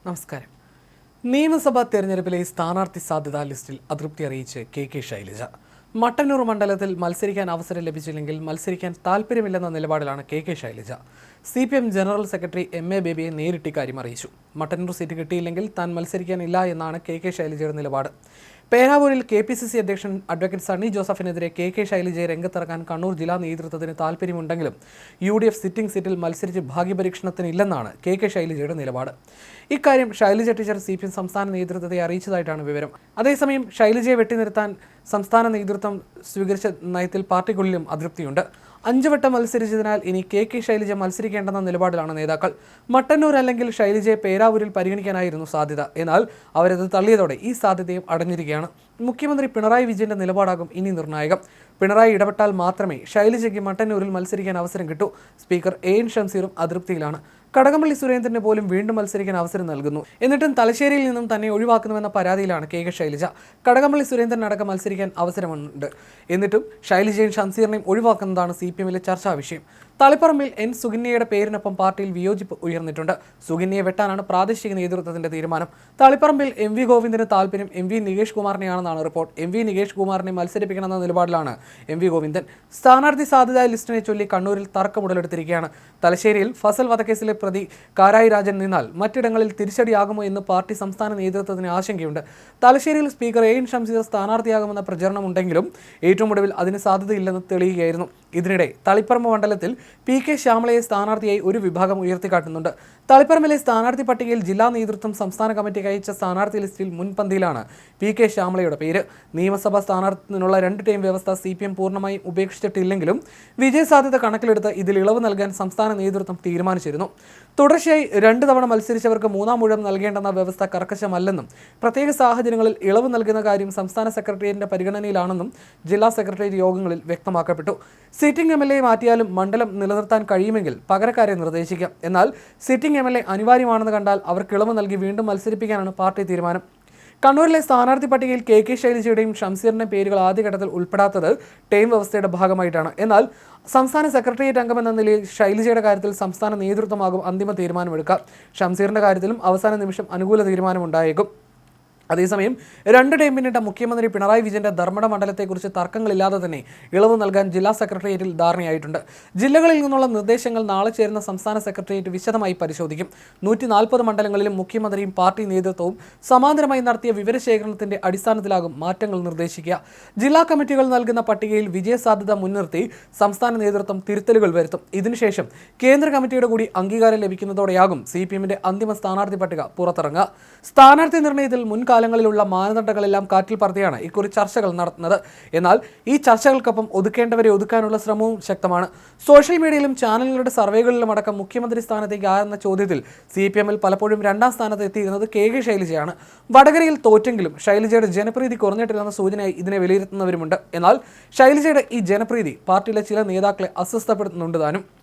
നമസ്കാരം. നിയമസഭാ തെരഞ്ഞെടുപ്പിലെ സ്ഥാനാർത്ഥി സാധ്യതാ ലിസ്റ്റിൽ അതൃപ്തി അറിയിച്ച് കെ ശൈലജ. മട്ടന്നൂർ മണ്ഡലത്തിൽ മത്സരിക്കാൻ അവസരം ലഭിച്ചില്ലെങ്കിൽ മത്സരിക്കാൻ താല്പര്യമില്ലെന്ന നിലപാടിലാണ് K Shailaja. CPM general secretary MA ബേബിയെ നേരിട്ട് ഇക്കാര്യം അറിയിച്ചു. മട്ടന്നൂർ സീറ്റ് കിട്ടിയില്ലെങ്കിൽ താൻ മത്സരിക്കാനില്ല എന്നാണ് കെ ശൈലജയുടെ നിലപാട്. പേരാവൂരിൽ KPCC അധ്യക്ഷൻ അഡ്വക്കേറ്റ് സണ്ണി ജോസഫിനെതിരെ കെ ശൈലജയെ രംഗത്തിറക്കാൻ കണ്ണൂർ ജില്ലാ നേതൃത്വത്തിന് താല്പര്യമുണ്ടെങ്കിലും UDF സിറ്റിംഗ് സീറ്റിൽ മത്സരിച്ച് ഭാഗ്യപരീക്ഷണത്തിനില്ലെന്നാണ് കെ ശൈലജയുടെ നിലപാട്. ഇക്കാര്യം ശൈലജ ടീച്ചർ CPM സംസ്ഥാന നേതൃത്വത്തെ അറിയിച്ചതായിട്ടാണ് വിവരം. അതേസമയം ശൈലജയെ വെട്ടിനിർത്താൻ സംസ്ഥാന നേതൃത്വം സ്വീകരിച്ച നയത്തിൽ പാർട്ടിക്കുള്ളിലും അതൃപ്തിയുണ്ട്. 5 വട്ടം മത്സരിച്ചതിനാൽ ഇനി കെ ശൈലജ മത്സരിക്കേണ്ടെന്ന നിലപാടിലാണ് നേതാക്കൾ. മട്ടന്നൂർ അല്ലെങ്കിൽ ശൈലജയെ പേരാവൂരിൽ പരിഗണിക്കാനായിരുന്നു സാധ്യത. എന്നാൽ അവരത് തള്ളിയതോടെ ഈ സാധ്യതയും അടഞ്ഞിരിക്കുകയാണ്. മുഖ്യമന്ത്രി പിണറായി വിജയന്റെ നിലപാടാകും ഇനി നിർണായകം. പിണറായി ഇടപെട്ടാൽ മാത്രമേ ശൈലജയ്ക്ക് മട്ടന്നൂരിൽ മത്സരിക്കാൻ അവസരം കിട്ടൂ. Speaker AN ഷംസീറും അതൃപ്തിയിലാണ്. കടകംപള്ളി സുരേന്ദ്രന് പോലും വീണ്ടും മത്സരിക്കാൻ അവസരം നൽകുന്നു. എന്നിട്ടും തലശ്ശേരിയിൽ നിന്നും തന്നെ ഒഴിവാക്കുന്നുവെന്ന പരാതിയിലാണ് കെ ശൈലജ. കടകംപള്ളി സുരേന്ദ്രൻ അടക്കം മത്സരിക്കാൻ അവസരമുണ്ട്. എന്നിട്ടും ശൈലജയും ഷംസീറിനെയും ഒഴിവാക്കുന്നതാണ് CPMലെ ചർച്ചാ വിഷയം. തളിപ്പറമ്പിൽ N സുകന്യയുടെ പേരിനൊപ്പം പാർട്ടിയിൽ വിയോജിപ്പ് ഉയർന്നിട്ടുണ്ട്. സുകന്യയെ വെട്ടാനാണ് പ്രാദേശിക നേതൃത്വത്തിന്റെ തീരുമാനം. തളിപ്പറമ്പിൽ MV ഗോവിന്ദന് താല്പര്യം MV നികേഷ് കുമാറിനെയാണെന്നാണ് റിപ്പോർട്ട്. MV നികേഷ് കുമാറിനെ മത്സരിപ്പിക്കണമെന്ന നിലപാടിലാണ് MV ഗോവിന്ദൻ. സ്ഥാനാർത്ഥി സാധ്യതാ ലിസ്റ്റിനെ ചൊല്ലി കണ്ണൂരിൽ തർക്കമുടലെടുത്തിരിക്കുകയാണ്. തലശ്ശേരിയിൽ ഫസൽ വധക്കേസിലെ പ്രതി കാരായി രാജൻ നിന്നാൽ മറ്റിടങ്ങളിൽ തിരിച്ചടിയാകുമോ എന്ന് പാർട്ടി സംസ്ഥാന നേതൃത്വത്തിന് ആശങ്കയുണ്ട്. തലശ്ശേരിയിൽ സ്പീക്കർ AN ഷംസീർ സ്ഥാനാർത്ഥിയാകുമെന്ന പ്രചരണമുണ്ടെങ്കിലും ഏറ്റവും ഒടുവിൽ അതിന് സാധ്യതയില്ലെന്ന് തെളിയുകയായിരുന്നു. ഇതിനിടെ തളിപ്പറമ്പ് മണ്ഡലത്തിൽ PK ശ്യാമളയെ സ്ഥാനാർത്ഥിയായി ഒരു വിഭാഗം ഉയർത്തിക്കാട്ടുന്നുണ്ട്. തളിപ്പറമ്പിലെ സ്ഥാനാർത്ഥി പട്ടികയിൽ ജില്ലാ നേതൃത്വം സംസ്ഥാന കമ്മിറ്റിക്ക് അയച്ച സ്ഥാനാർത്ഥി ലിസ്റ്റിൽ മുൻപന്തിയിലാണ് PK ശ്യാമളയുടെ പേര്. നിയമസഭാ സ്ഥാനാർത്ഥിനുള്ള 2 ടൈം വ്യവസ്ഥ CPM പൂർണ്ണമായും ഉപേക്ഷിച്ചിട്ടില്ലെങ്കിലും വിജയസാധ്യത കണക്കിലെടുത്ത് ഇതിൽ ഇളവ് നൽകാൻ സംസ്ഥാന നേതൃത്വം തീരുമാനിച്ചിരുന്നു. തുടർച്ചയായി 2 തവണ മത്സരിച്ചവർക്ക് 3-ാം ഊഴം നൽകേണ്ടെന്ന വ്യവസ്ഥ കർക്കശമല്ലെന്നും പ്രത്യേക സാഹചര്യങ്ങളിൽ ഇളവ് നൽകുന്ന കാര്യം സംസ്ഥാന സെക്രട്ടേറിയറ്റിന്റെ പരിഗണനയിലാണെന്നും ജില്ലാ സെക്രട്ടേറിയറ്റ് യോഗങ്ങളിൽ വ്യക്തമാക്കപ്പെട്ടു. സിറ്റിംഗ് MLA മാറ്റിയാലും മണ്ഡലം നിലനിർത്താൻ കഴിയുമെങ്കിൽ പകരക്കാരെ നിർദ്ദേശിക്കാം. എന്നാൽ സിറ്റിംഗ് MLA അനിവാര്യമാണെന്ന് കണ്ടാൽ അവർക്ക് ഇളവ് നൽകി വീണ്ടും മത്സരിപ്പിക്കാനാണ് പാർട്ടി തീരുമാനം. കണ്ണൂരിലെ സ്ഥാനാർത്ഥി പട്ടികയിൽ കെ ശൈലജയുടെയും ഷംസീറിന്റെ പേരുകൾ ആദ്യഘട്ടത്തിൽ ഉൾപ്പെടാത്തത് ടൈം വ്യവസ്ഥയുടെ ഭാഗമായിട്ടാണ്. എന്നാൽ സംസ്ഥാന സെക്രട്ടേറിയറ്റ് അംഗമെന്ന നിലയിൽ ശൈലജയുടെ കാര്യത്തിൽ സംസ്ഥാന നേതൃത്വമാകും അന്തിമ തീരുമാനമെടുക്കുക. ഷംസീറിന്റെ കാര്യത്തിലും അവസാന നിമിഷം അനുകൂല തീരുമാനമുണ്ടായേക്കും. അതേസമയം 2 ടൈം പിന്നിട്ട മുഖ്യമന്ത്രി പിണറായി വിജയന്റെ ധർമ്മട മണ്ഡലത്തെക്കുറിച്ച് തർക്കങ്ങളില്ലാതെ തന്നെ ഇളവ് നൽകാൻ ജില്ലാ സെക്രട്ടേറിയറ്റിൽ ധാരണയായിട്ടുണ്ട്. ജില്ലകളിൽ നിന്നുള്ള നിർദ്ദേശങ്ങൾ നാളെ ചേരുന്ന സംസ്ഥാന സെക്രട്ടേറിയറ്റ് വിശദമായി പരിശോധിക്കും. 140 മണ്ഡലങ്ങളിലും മുഖ്യമന്ത്രിയും പാർട്ടി നേതൃത്വവും സമാന്തരമായി നടത്തിയ വിവരശേഖരണത്തിന്റെ അടിസ്ഥാനത്തിലാകും മാറ്റങ്ങൾ നിർദ്ദേശിക്കുക. ജില്ലാ കമ്മിറ്റികൾ നൽകുന്ന പട്ടികയിൽ വിജയസാധ്യത മുൻനിർത്തി സംസ്ഥാന നേതൃത്വം തിരുത്തലുകൾ വരുത്തും. ഇതിനുശേഷം കേന്ദ്ര കമ്മിറ്റിയുടെ കൂടി അംഗീകാരം ലഭിക്കുന്നതോടെയാകും CPMന്റെ അന്തിമ സ്ഥാനാർത്ഥി പട്ടിക പുറത്തിറങ്ങുക. സ്ഥാനാർത്ഥി നിർണയത്തിൽ മുൻകാലങ്ങളിലുള്ള മാനദണ്ഡങ്ങളെല്ലാം കാറ്റിൽ പറത്തിയാണ് ഇക്കുറി ചർച്ചകൾ നടത്തുന്നത്. എന്നാൽ ഈ ചർച്ചകൾക്കൊപ്പം ഒതുക്കേണ്ടവരെ ഒതുക്കാനുള്ള ശ്രമവും ശക്തമാണ്. സോഷ്യൽ മീഡിയയിലും ചാനലുകളുടെ സർവേകളിലും അടക്കം മുഖ്യമന്ത്രി സ്ഥാനത്തേക്ക് ആരെന്ന ചോദ്യത്തിൽ CPMൽ പലപ്പോഴും 2-ാം സ്ഥാനത്ത് എത്തിയിരുന്നത് കെ ശൈലജയാണ്. വടകരയിൽ തോറ്റെങ്കിലും ശൈലജയുടെ ജനപ്രീതി കുറഞ്ഞിട്ടില്ലെന്ന സൂചനയായി ഇതിനെ വിലയിരുത്തുന്നവരുമുണ്ട്. എന്നാൽ ശൈലജയുടെ ഈ ജനപ്രീതി പാർട്ടിയിലെ ചില നേതാക്കളെ അസ്വസ്ഥപ്പെടുത്തുന്നുണ്ട് താനും.